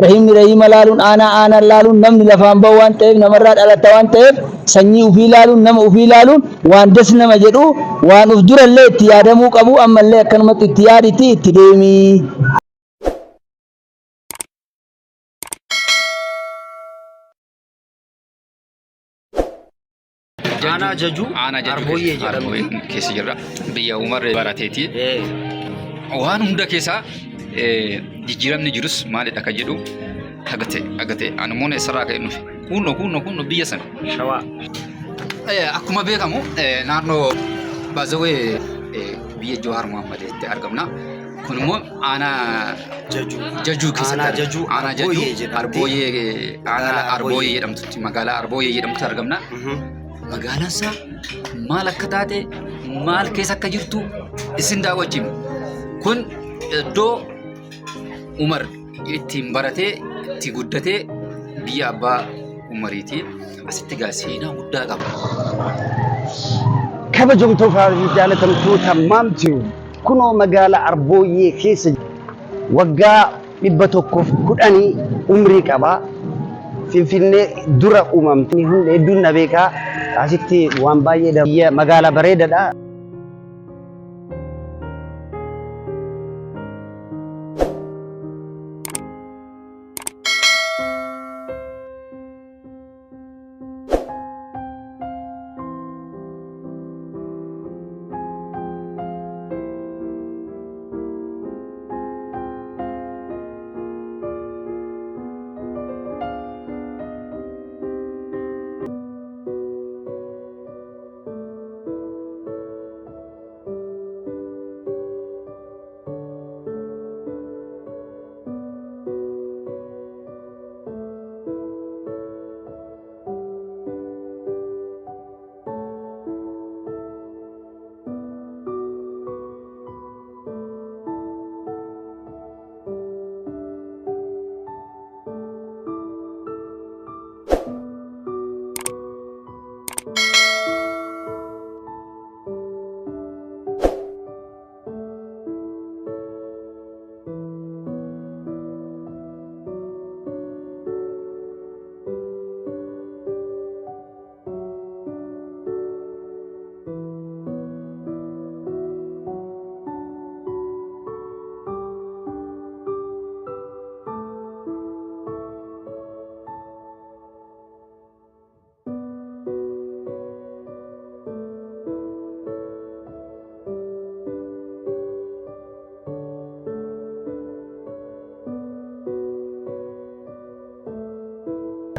rahimni rahima laaluun aanaa laaluun namni lafaan bahu waan ta'eef namarraa dhalata waan ta'eef sanyii ufii laaluun nama ufii laaluun waan des nama jedhu waan uf durallee itti yaadamuu qabu ammallee akkanumatti itti yaaditi itti deemi. Ana jaju arboye keessa jirra biyya Umar barateeti waan hunda keessa jijjiiramni jirus maalidha ka jedhu agate anumoon sarraa ka'e nufi kunno biyya sana shawa akkuma beekamu naannoo baazawee biyya Jawaar Mohammaditti argamna kun immoo aanaa jaju keessatti aanaa jaju arboye jedhamtutti magaalaa arboye jedhamtutti argamna. Magaalaan isaa maal akka taate maal keessa akka jirtu isin daawwachiifna. Kun iddoo Umar ittiin baratee itti guddatee biyya abbaa Umariiti. Asitti gaa seenaa guddaa qaba. Kabajamtoota jaalatamtoota maal jiru kunoo magaalaa Arbooyyee keessa waggaa 110 umrii qaba. Finfinnee dura uumamte hundi hedduun na beekaa. Asitti waan baay'ee magaalaa bareedaadha.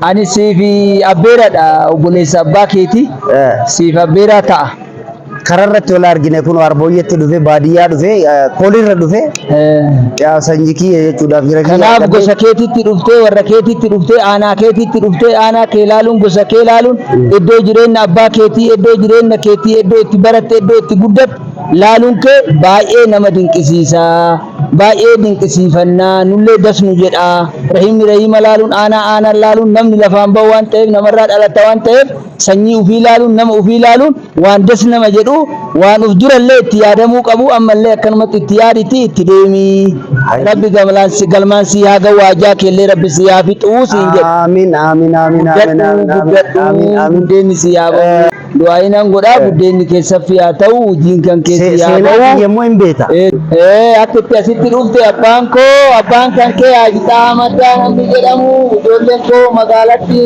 Ani siifi abbeeradha obboleessa abbaa keeti. Siif abbeeraa ta'a. Kararratti wal argine kun Arbooyyeetti dhufe baadiyyaa dhufe koolirra dhufe sanyii kiyya jechuudhaaf jira. Kanaaf gosa keetitti dhuftee warra keetitti dhuftee aanaa keetitti dhuftee aanaa kee laaluun gosa kee laaluun iddoo jireenya abbaa keetii iddoo jireenya keetii iddoo itti baratte iddoo itti guddatte laaluun kee baay'ee nama dinqisiisa. Baay'ee dinqisiifannaa nullee dasnu jedha. Rahimni rahima laaluun aanaa laaluun namni lafaan bahu waan ta'eef namarraa dhalata waan ta'eef sanyii ufii laaluun nama ufii laaluun waan des nama jedhu waan uf durallee itti yaadamuu qabu ammallee akkanumatti itti yaaditi itti deemi. Rabbi galmaan si haa ga'u waajaa keellee rabbi si haa fixuu siin jedhu. Amiin amiin amiin amiin amiin guddeenni si haa bahu. Du'aayinan godhaa guddeenni keessaffi haa ta'u hojiin kan keessi haa bahu. Seenaa yemmuu hin beekta. Akka itti asitti dhufte abbaan kan kee Haajitaa Maddaa namni jedhamu ijoolleen koo magaalatti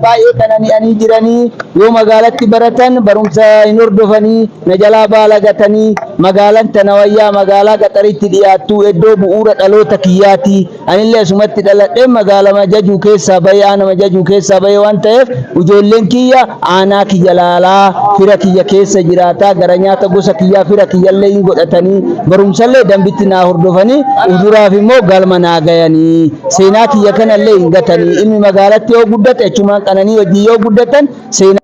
baay'ee kanani'anii jiranii yoo magaalatti baratan barumsa hin hordofanii na jalaa baala gatanii magaalaan tana wayyaa magaalaa gaxaritti dhiyaattu iddoo bu'uura dhaloota kiyyaati. Anillee asumatti dhaladhee magaalaa Jajuu keessaa bahee aanaa Jajuu keessaa bahee waan ta'eef ijoolleen kiyya aanaa kiyya laalaa fira kiyya keessa jiraataa gara nyaata gosa kiyyaa fira kiyyallee hin godhatanii barumsallee dambitti naa hordofanii uduraaf immoo galma naa gayanii seenaa kiyya kanallee hin gatanii inni magaalatti yoo guddate achumaan qananii hojii yoo guddatan seenaa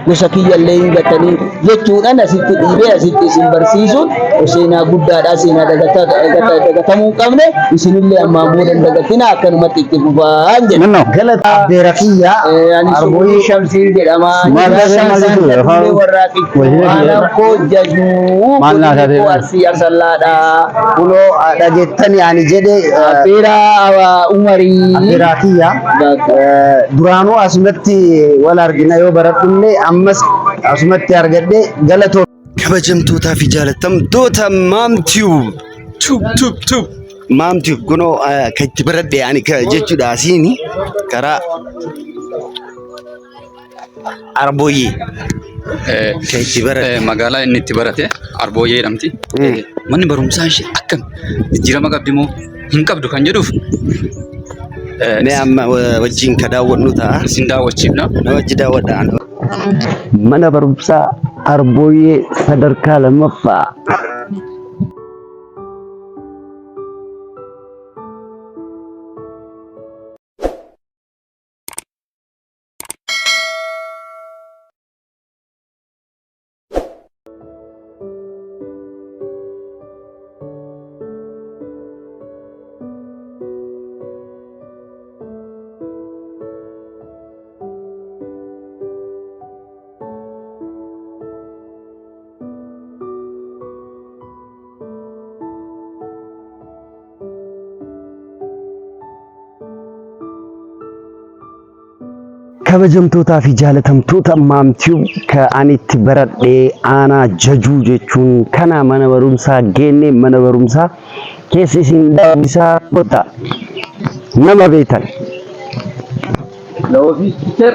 gosa kiyyallee hin gatanii jechuudhaan asitti dhiibee asitti isin barsiisuun seenaa guddaadha. Seenaa dagatamuu hin qabne isinillee ammaan booda dagatina akkanumatti itti fufaan jedha. Galata abbeera kiyya Arboyii Shamsiin jedhama. Warraaqi aanaan koo jajuu koo arsii arsallaadha. kunoo dhageettani ani jedhe Abbeera Umarii. abbeeraa kiyya duraanuu asumatti wal argina yoo baradhullee ammas asumatti argadhe galatoo kabajamtootaa fi jaalatamtoota maamtiyu kunoo kan itti baradhe ani jechuudha asiini karaa arbooyyee kan itti baradhe magaalaa inni itti barate Arbooyyee jedhamti. Manni barumsaa ishee akkam jijjiirama qabdi moo hin qabdu kan jedhuuf mee amma wajjin ka daawwannu ta'a isin daawwachiifna. na wajji daawwadhaan mana barumsaa arbooyyee sadarkaa lammaffaa kabajamtootaa fi jaalatamtoota maamtiyu ka ani itti baradhe aanaa jajuu jechuun kana mana barumsaa geenne mana barumsaa keessa isin daawwisaa kota nama beektan. Loofi teacher.